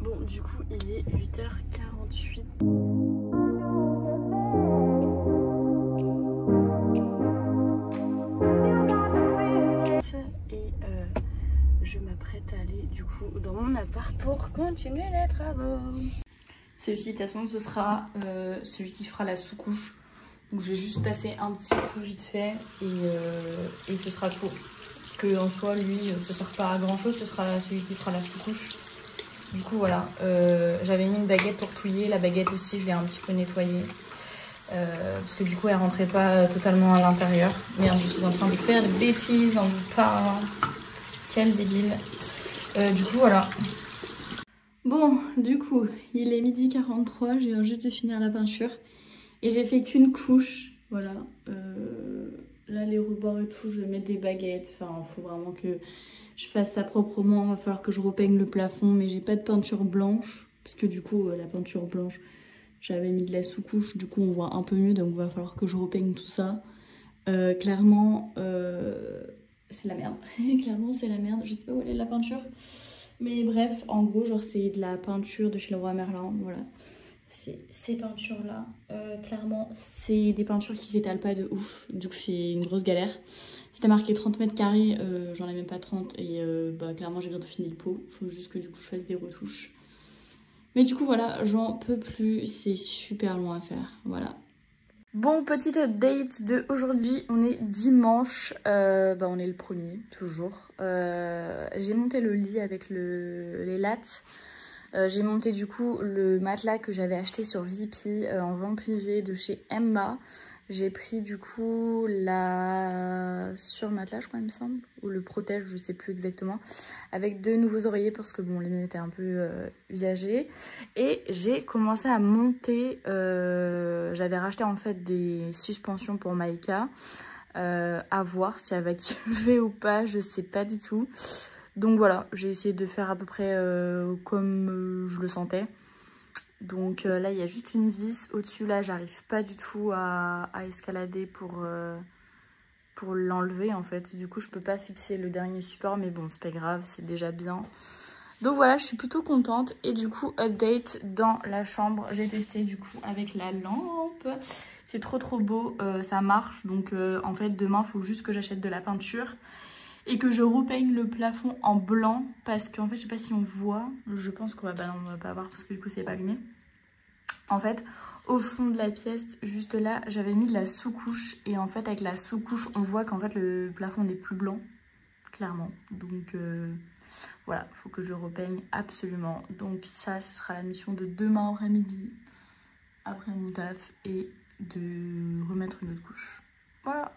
Bon, du coup, il est 8h48. Et je m'apprête à aller du coup dans mon appart pour continuer les travaux. Celui-ci, de toute façon, ce sera celui qui fera la sous-couche. Donc je vais juste passer un petit coup vite fait et ce sera tout. Parce qu'en soi, lui, ça ne sert pas à grand chose, ce sera celui qui fera la sous-couche. Du coup, voilà. J'avais mis une baguette pour touiller. La baguette aussi, je l'ai un petit peu nettoyée. Parce que du coup, elle rentrait pas totalement à l'intérieur. Merde, je suis en train de faire des bêtises en vous parlant. Quel débile. Du coup, voilà. Bon, du coup, il est 12h43. J'ai juste de finir la peinture. Et j'ai fait qu'une couche. Voilà. Là, les rebords et tout, je vais mettre des baguettes. Enfin, il faut vraiment que je fasse ça proprement. Il va falloir que je repeigne le plafond. Mais j'ai pas de peinture blanche. Parce que du coup, la peinture blanche, j'avais mis de la sous-couche. Du coup, on voit un peu mieux. Donc, il va falloir que je repeigne tout ça. Clairement, c'est la merde. Clairement, c'est la merde. Je sais pas où elle est la peinture. Mais bref, en gros, genre, c'est de la peinture de chez Leroy Merlin. Voilà. Ces peintures-là, clairement, c'est des peintures qui s'étalent pas de ouf. Du coup, c'est une grosse galère. C'était marqué 30 mètres carrés, j'en ai même pas 30. Et clairement, j'ai bientôt fini le pot. Faut juste que du coup, je fasse des retouches. Mais du coup, voilà, j'en peux plus. C'est super long à faire. Voilà. Bon, petite update de aujourd'hui, on est dimanche, on est le 1er, toujours. J'ai monté le lit avec les lattes. J'ai monté du coup le matelas que j'avais acheté sur VP en vente privée de chez Emma. J'ai pris du coup la surmatelas, je crois il me semble, ou le protège, je sais plus exactement, avec 2 nouveaux oreillers parce que bon, les miens étaient un peu usagés. Et j'ai commencé à monter, j'avais racheté en fait des suspensions pour Maïka, à voir si elle va kiffer ou pas, je sais pas du tout. Donc voilà, j'ai essayé de faire à peu près comme je le sentais. Donc là, il y a juste une vis au-dessus. Là, j'arrive pas du tout à escalader pour l'enlever en fait. Du coup, je peux pas fixer le dernier support. Mais bon, c'est pas grave, c'est déjà bien. Donc voilà, je suis plutôt contente. Et du coup, update dans la chambre. J'ai testé du coup avec la lampe. C'est trop beau, ça marche. Donc en fait, demain, il faut juste que j'achète de la peinture. Et que je repeigne le plafond en blanc parce qu'en fait je sais pas si on voit, je pense qu'on va, on va pas voir parce que du coup c'est pas allumé. En fait au fond de la pièce juste là j'avais mis de la sous-couche et en fait avec la sous-couche on voit qu'en fait le plafond n'est plus blanc clairement. Donc voilà, faut que je repeigne absolument. Donc ça ce sera la mission de demain après-midi après mon taf et de remettre une autre couche. Voilà.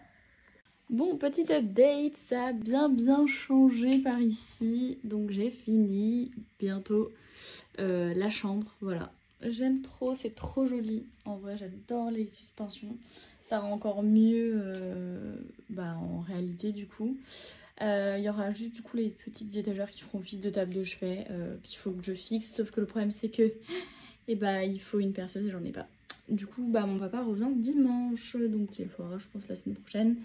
Bon, petite update, ça a bien changé par ici. Donc j'ai fini bientôt la chambre, voilà. J'aime trop, c'est trop joli. En vrai, j'adore les suspensions. Ça rend encore mieux en réalité du coup. Il y aura juste du coup les petites étagères qui feront office de table de chevet qu'il faut que je fixe. Sauf que le problème c'est que il faut une perceuse et j'en ai pas. Du coup, mon papa revient dimanche, donc il faudra, je pense, la semaine prochaine.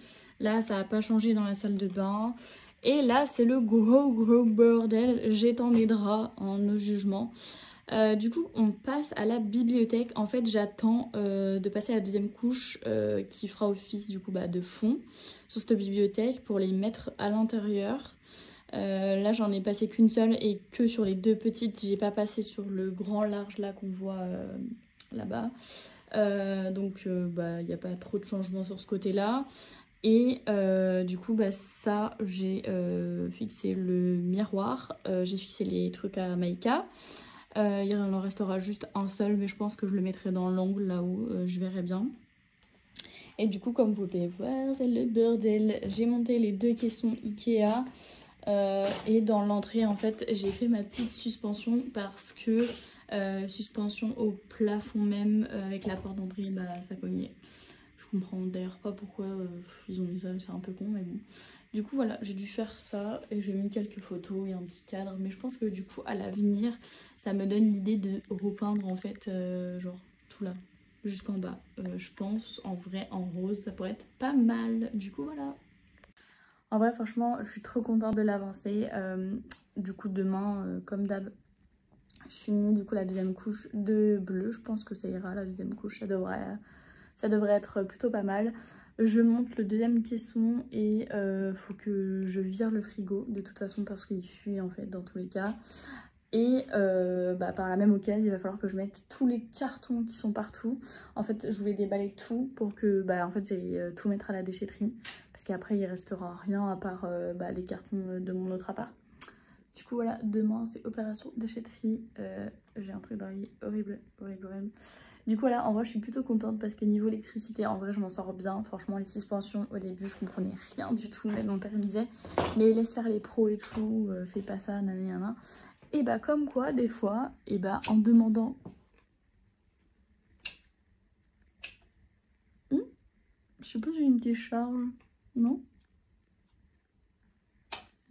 Là, ça n'a pas changé dans la salle de bain. Et là, c'est le gros bordel. J'étends mes draps en no jugement. Du coup, on passe à la bibliothèque. En fait, j'attends de passer à la deuxième couche qui fera office du coup de fond sur cette bibliothèque pour les mettre à l'intérieur. Là, j'en ai passé qu'une seule et que sur les 2 petites. J'ai pas passé sur le grand large là qu'on voit là-bas. Donc il n'y a pas trop de changements sur ce côté-là. Et du coup, ça, j'ai fixé le miroir. J'ai fixé les trucs à Maïka. Il en restera juste un seul, mais je pense que je le mettrai dans l'angle là où je verrai bien. Et du coup, comme vous pouvez voir, c'est le bordel. J'ai monté les 2 caissons Ikea. Et dans l'entrée en fait j'ai fait ma petite suspension parce que suspension au plafond même avec la porte d'entrée ça cognait. Je comprends d'ailleurs pas pourquoi ils ont mis ça, c'est un peu con mais bon. Du coup voilà, j'ai dû faire ça et j'ai mis quelques photos et un petit cadre, mais je pense que du coup à l'avenir ça me donne l'idée de repeindre en fait genre tout là jusqu'en bas. Je pense en vrai en rose ça pourrait être pas mal, du coup voilà. En vrai, franchement, je suis trop contente de l'avancée. Du coup, demain, comme d'hab, Je finis du coup la deuxième couche de bleu. Je pense que ça ira, la deuxième couche, ça devrait être plutôt pas mal. Je monte le deuxième caisson et faut que je vire le frigo de toute façon parce qu'il fuit en fait dans tous les cas. Et par la même occasion, il va falloir que je mette tous les cartons qui sont partout. En fait, je voulais déballer tout pour que en fait, j'aille tout mettre à la déchetterie. Parce qu'après, il restera rien à part les cartons de mon autre appart. Du coup, voilà, demain, c'est opération déchetterie. J'ai un truc dans l'œil horrible, horrible, horrible. Du coup, voilà, en vrai, je suis plutôt contente parce que niveau électricité, en vrai, je m'en sors bien. Franchement, les suspensions, au début, je comprenais rien du tout. Même mon père me disait, mais laisse faire les pros et tout, fais pas ça, nanana. Et comme quoi, des fois, en demandant... je sais pas si j'ai une décharge. Non?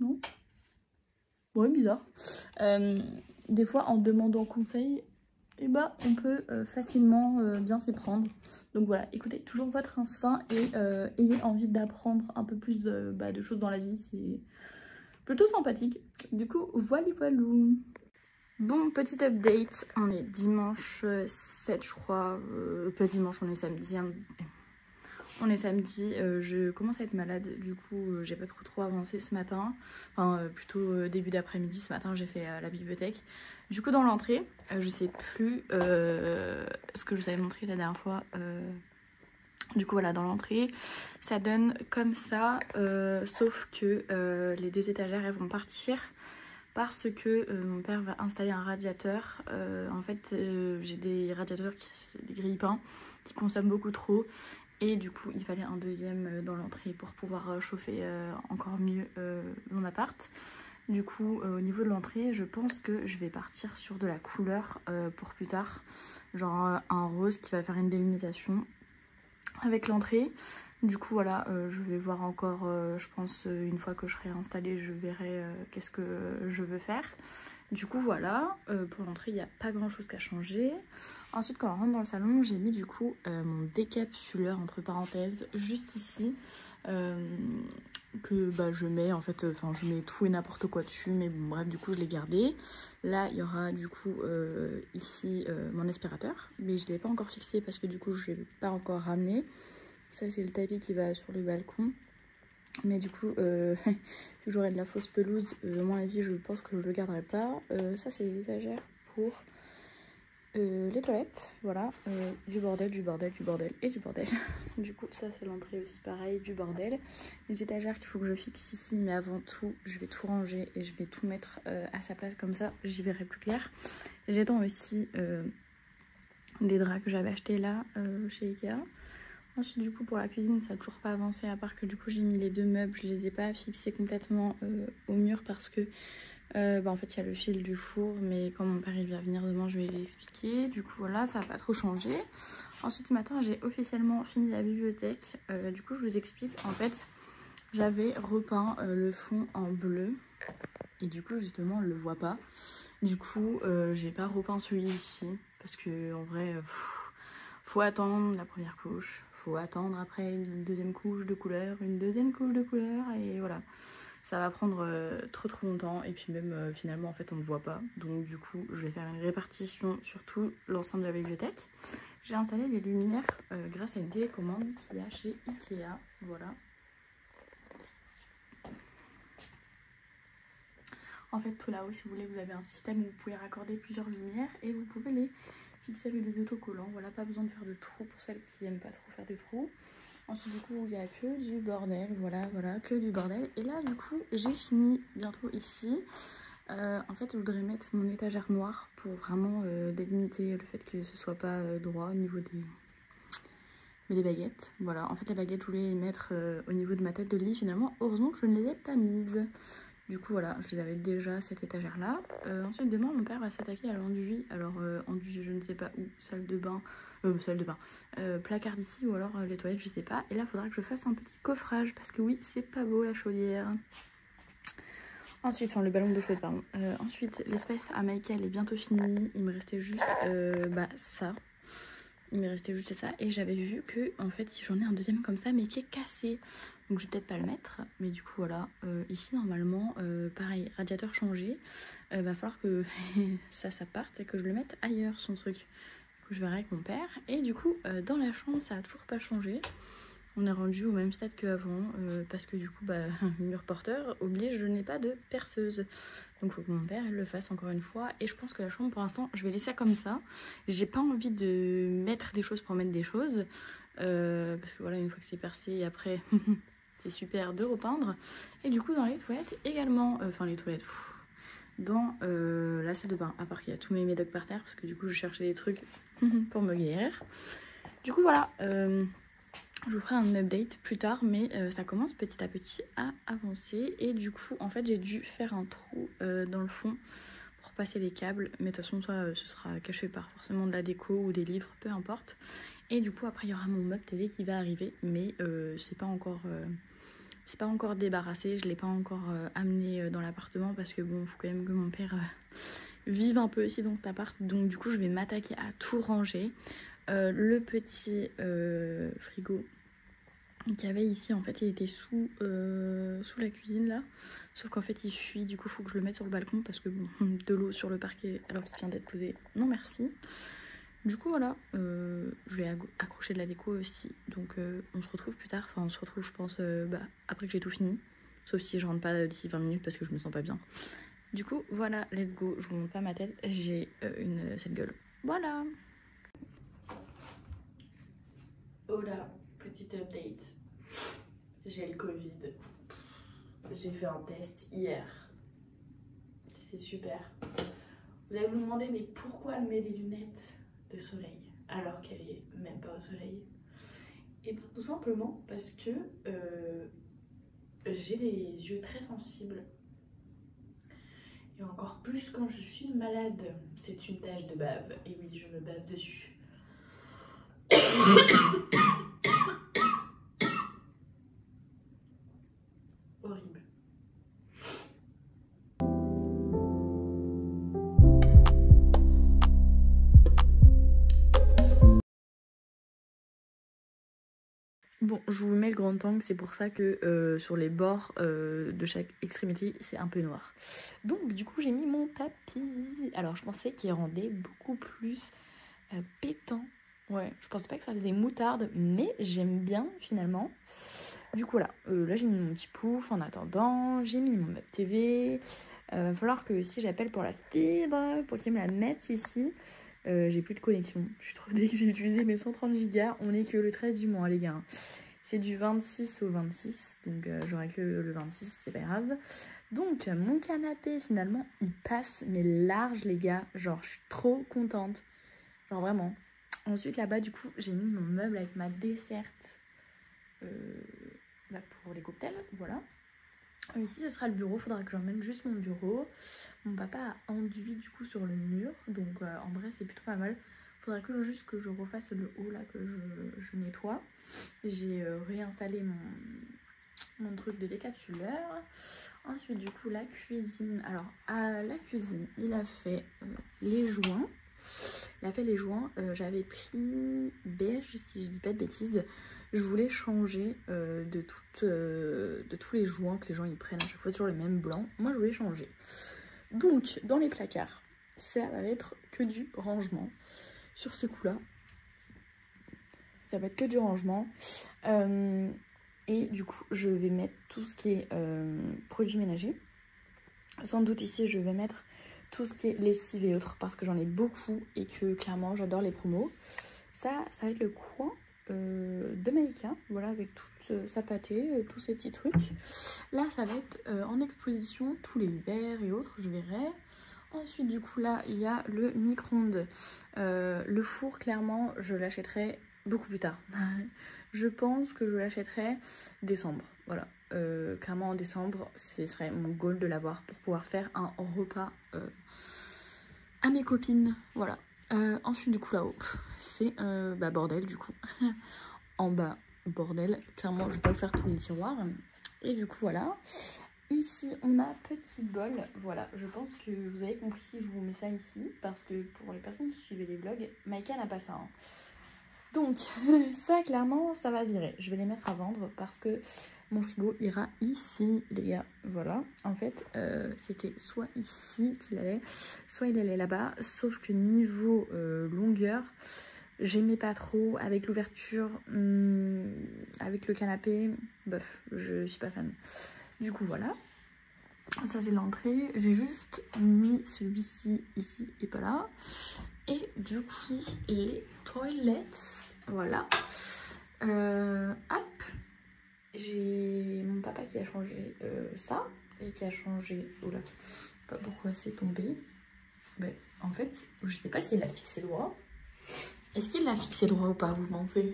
Non? Ouais, bizarre. Des fois, en demandant conseil, on peut facilement bien s'y prendre. Donc voilà, écoutez toujours votre instinct et ayez envie d'apprendre un peu plus de choses dans la vie. C'est plutôt sympathique. Du coup, voilà. Bon, petit update. On est dimanche 7, je crois. Pas dimanche, on est samedi. Hein. On est samedi, je commence à être malade, du coup j'ai pas trop avancé ce matin. Enfin plutôt début d'après-midi, ce matin j'ai fait la bibliothèque. Du coup dans l'entrée, je sais plus ce que je vous avais montré la dernière fois. Du coup voilà, dans l'entrée, ça donne comme ça, sauf que les deux étagères elles vont partir. Parce que mon père va installer un radiateur. En fait j'ai des radiateurs, des grille-pains qui consomment beaucoup trop. Et du coup, il fallait un deuxième dans l'entrée pour pouvoir chauffer encore mieux mon appart. Du coup, au niveau de l'entrée, je pense que je vais partir sur de la couleur pour plus tard. Genre un rose qui va faire une délimitation avec l'entrée. Du coup, voilà, je vais voir encore, je pense, une fois que je serai installée, je verrai qu'est-ce que je veux faire. Du coup, voilà, pour l'entrée, il n'y a pas grand-chose qu'à changer. Ensuite, quand on rentre dans le salon, j'ai mis du coup mon décapsuleur, entre parenthèses, juste ici. Que je mets, en fait, je mets tout et n'importe quoi dessus, mais bon, bref, du coup, je l'ai gardé. Là, il y aura du coup ici mon aspirateur, mais je ne l'ai pas encore fixé parce que du coup, je ne l'ai pas encore ramené. Ça, c'est le tapis qui va sur le balcon. Mais du coup, vu que j'aurai de la fausse pelouse, à mon avis, je pense que je le garderai pas. Ça, c'est les étagères pour les toilettes. Voilà, du bordel, du bordel, du bordel et du bordel. Du coup, ça, c'est l'entrée aussi, pareil, du bordel. Les étagères qu'il faut que je fixe ici, mais avant tout, je vais tout ranger et je vais tout mettre à sa place. Comme ça, j'y verrai plus clair. J'attends aussi des draps que j'avais achetés là, chez Ikea. Ensuite, du coup, pour la cuisine, ça n'a toujours pas avancé, à part que du coup, j'ai mis les deux meubles. Je les ai pas fixés complètement au mur parce que, en fait, il y a le fil du four. Mais quand mon père il va venir demain, je vais l'expliquer. Du coup, voilà, ça n'a pas trop changé. Ensuite, ce matin, j'ai officiellement fini la bibliothèque. Du coup, je vous explique. En fait, j'avais repeint le fond en bleu. Et du coup, justement, on ne le voit pas. Du coup, j'ai pas repeint celui-ci. Parce que, en vrai, faut attendre la première couche. Faut attendre après une deuxième couche de couleur, une deuxième couche de couleur, et voilà. Ça va prendre trop longtemps, et puis même finalement en fait on ne voit pas. Donc du coup je vais faire une répartition sur tout l'ensemble de la bibliothèque. J'ai installé les lumières grâce à une télécommande qu'il y a chez Ikea, voilà. En fait tout là-haut, si vous voulez, vous avez un système où vous pouvez raccorder plusieurs lumières et vous pouvez les fixer avec des autocollants. Voilà, pas besoin de faire de trous pour celles qui aiment pas trop faire des trous. Ensuite du coup il n'y a que du bordel, voilà, que du bordel. Et là du coup j'ai fini bientôt ici. En fait je voudrais mettre mon étagère noire pour vraiment délimiter le fait que ce soit pas droit au niveau des baguettes. Voilà, en fait les baguettes je voulais les mettre au niveau de ma tête de lit finalement. Heureusement que je ne les ai pas mises. Du coup voilà, je les avais déjà cette étagère là. Ensuite demain mon père va s'attaquer à l'enduit. Alors enduit je ne sais pas où, salle de bain, placard ici ou alors les toilettes je sais pas. Et là il faudra que je fasse un petit coffrage parce que oui c'est pas beau la chaudière. Ensuite, enfin le ballon de chaude pardon. Ensuite l'espace à Michael est bientôt fini. Il me restait juste ça. Il me restait juste ça et j'avais vu que en fait j'en ai un deuxième comme ça mais qui est cassé. Donc je vais peut-être pas le mettre, mais du coup voilà, ici normalement, pareil, radiateur changé, va falloir que ça parte et que je le mette ailleurs son truc. Du coup je verrai avec mon père, et du coup dans la chambre ça a toujours pas changé. On est rendu au même stade qu'avant, parce que du coup bah, mur porteur oblige, je n'ai pas de perceuse. Donc il faut que mon père le fasse encore une fois, et je pense que la chambre pour l'instant je vais laisser ça comme ça. J'ai pas envie de mettre des choses pour mettre des choses, parce que voilà, une fois que c'est percé, après c'est super de repeindre. Et du coup dans les toilettes également, enfin les toilettes, dans la salle de bain, à part qu'il y a tous mes médocs par terre, parce que du coup je cherchais des trucs pour me guérir. Du coup voilà, je vous ferai un update plus tard, mais ça commence petit à petit à avancer. Et du coup en fait j'ai dû faire un trou dans le fond pour passer les câbles, mais de toute façon ça ce sera caché par forcément de la déco ou des livres, peu importe. Et du coup après il y aura mon meuble télé qui va arriver, mais c'est pas encore débarrassé, je l'ai pas encore amené dans l'appartement, parce que bon, faut quand même que mon père vive un peu aussi dans cet appart. Donc du coup je vais m'attaquer à tout ranger. Le petit frigo qu'il y avait ici, en fait il était sous la cuisine là, sauf qu'en fait il fuit, du coup faut que je le mette sur le balcon, parce que bon, de l'eau sur le parquet alors qu'il vient d'être posé, non merci. Du coup voilà, je vais accrocher de la déco aussi, donc on se retrouve plus tard, enfin on se retrouve je pense après que j'ai tout fini, sauf si je rentre pas d'ici 20 minutes parce que je me sens pas bien. Du coup voilà, let's go, je vous montre pas ma tête, j'ai cette gueule, voilà. Oh là, petite update, j'ai le Covid, j'ai fait un test hier, c'est super. Vous allez vous demander mais pourquoi elle met des lunettes de soleil alors qu'elle est même pas au soleil? Et bien tout simplement parce que j'ai les yeux très sensibles, et encore plus quand je suis malade. C'est une tache de bave, et oui je me bave dessus. Horrible. Bon, je vous mets le grand angle, c'est pour ça que sur les bords de chaque extrémité, c'est un peu noir. Donc du coup, j'ai mis mon tapis. Alors, je pensais qu'il rendait beaucoup plus pétant. Ouais, je pensais pas que ça faisait moutarde, mais j'aime bien finalement. Du coup, là j'ai mis mon petit pouf en attendant, j'ai mis mon meuble TV. Va falloir que si j'appelle pour la fibre, pour qu'ils me la mettent ici. J'ai plus de connexion, je suis trop dégueu, j'ai utilisé mes 130 Go, on est que le 13 du mois les gars. C'est du 26 au 26, donc j'aurai que le 26, c'est pas grave. Donc mon canapé finalement il passe mais large les gars, genre je suis trop contente, genre vraiment. Ensuite là-bas du coup j'ai mis mon meuble avec ma desserte pour les cocktails, voilà. Ici ce sera le bureau, faudra que j'emmène juste mon bureau. Mon papa a enduit du coup sur le mur, donc en vrai c'est plutôt pas mal. Faudra que je refasse le haut là, que je nettoie. J'ai réinstallé mon truc de décapsuleur. Ensuite du coup la cuisine, alors à la cuisine il a fait les joints. J'avais pris beige si je dis pas de bêtises. Je voulais changer de tous les joints que les gens ils prennent à chaque fois, sur le même blanc. Moi je voulais changer. Donc dans les placards, ça va être que du rangement. Sur ce coup là, ça va être que du rangement. Et du coup je vais mettre tout ce qui est produits ménagers. Sans doute ici je vais mettre tout ce qui est lessive et autres, parce que j'en ai beaucoup et que clairement j'adore les promos. Ça va être le coin de Maïka, voilà, avec toute sa pâtée, tous ces petits trucs. Là ça va être en exposition, tous les verres et autres, je verrai. Ensuite du coup là il y a le micro-ondes. Le four clairement je l'achèterai beaucoup plus tard. Je pense que je l'achèterai décembre, voilà. Clairement en décembre ce serait mon goal de l'avoir pour pouvoir faire un repas à mes copines, voilà. Ensuite du coup là-haut c'est bordel du coup. En bas bordel, clairement je vais pas vous faire tous les tiroirs. Et du coup voilà, ici on a petit bol, voilà. Je pense que vous avez compris si je vous mets ça ici, parce que pour les personnes qui suivaient les vlogs, Maïka n'a pas ça hein. Donc ça clairement ça va virer. Je vais les mettre à vendre parce que mon frigo ira ici les gars. Voilà, en fait c'était soit ici qu'il allait, soit il allait là-bas. Sauf que niveau longueur, j'aimais pas trop avec l'ouverture, avec le canapé. Bof, je suis pas fan. Du coup voilà, ça c'est l'entrée. J'ai juste mis celui-ci ici et pas là. Et du coup les toilettes, voilà. Hop, j'ai mon papa qui a changé ça et qui a changé, oula, pas pourquoi c'est tombé. Ben, en fait je sais pas s'il l'a fixé droit. Est-ce qu'il l'a fixé droit ou pas, vous pensez?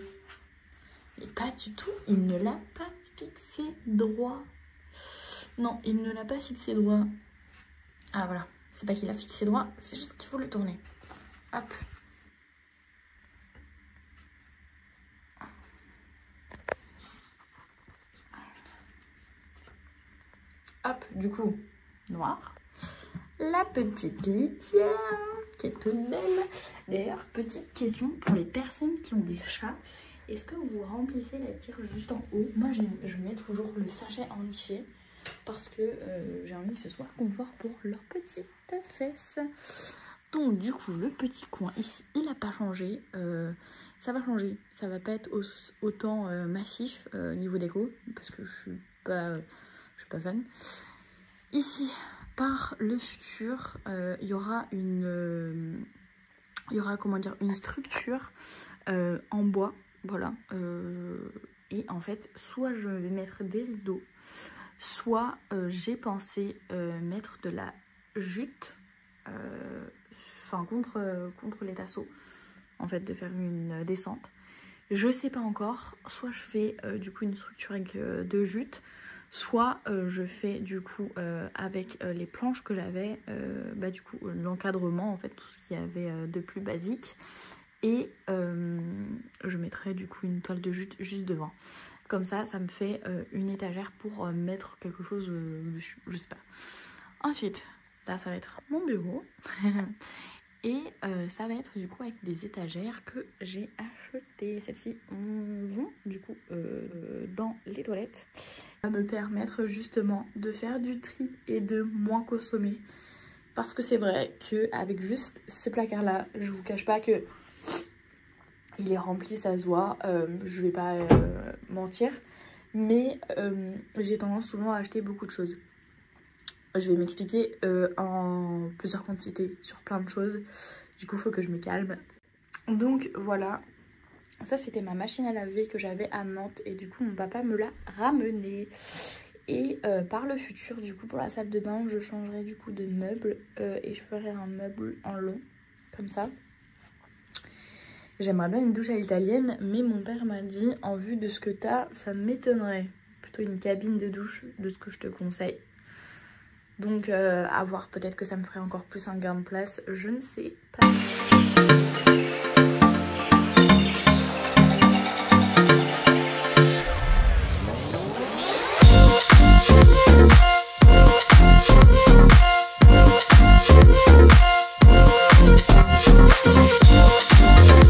Mais pas du tout, il ne l'a pas fixé droit. Non, il ne l'a pas fixé droit. Ah voilà, c'est pas qu'il l'a fixé droit, c'est juste qu'il faut le tourner. Hop. Hop, du coup, noir. La petite litière, qui est toute belle. D'ailleurs, petite question pour les personnes qui ont des chats. Est-ce que vous remplissez la tire juste en haut? Moi, je mets toujours le sachet entier parce que j'ai envie que ce soit confort pour leurs petites fesses. Donc, du coup, le petit coin ici, il n'a pas changé. Ça va changer. Ça va pas être autant massif niveau déco parce que je suis pas fan. Ici, par le futur, il y aura une structure en bois, voilà. Et en fait, soit je vais mettre des rideaux, soit j'ai pensé mettre de la jute, enfin contre les tasseaux, en fait, de faire une descente. Je sais pas encore, soit je fais du coup une structure avec de jute, soit je fais du coup avec les planches que j'avais, du coup l'encadrement, en fait tout ce qu'il y avait de plus basique, et je mettrai du coup une toile de jute juste devant. Comme ça me fait une étagère pour mettre quelque chose dessus, je sais pas. Ensuite, là ça va être mon bureau. Et ça va être du coup avec des étagères que j'ai achetées. Celles-ci vont du coup dans les toilettes. Ça va me permettre justement de faire du tri et de moins consommer. Parce que c'est vrai qu'avec juste ce placard-là, je vous cache pas que il est rempli, ça se voit. Je vais pas mentir. Mais j'ai tendance souvent à acheter beaucoup de choses. Je vais m'expliquer en plusieurs quantités sur plein de choses. Du coup, il faut que je me calme. Donc voilà, ça c'était ma machine à laver que j'avais à Nantes. Et du coup, mon papa me l'a ramenée. Et par le futur, du coup, pour la salle de bain, je changerai du coup de meuble. Et je ferai un meuble en long, comme ça. J'aimerais bien une douche à l'italienne, mais mon père m'a dit, en vue de ce que t'as, ça m'étonnerait. Plutôt une cabine de douche, de ce que je te conseille. Donc à voir, peut-être que ça me ferait encore plus un gain de place, je ne sais pas.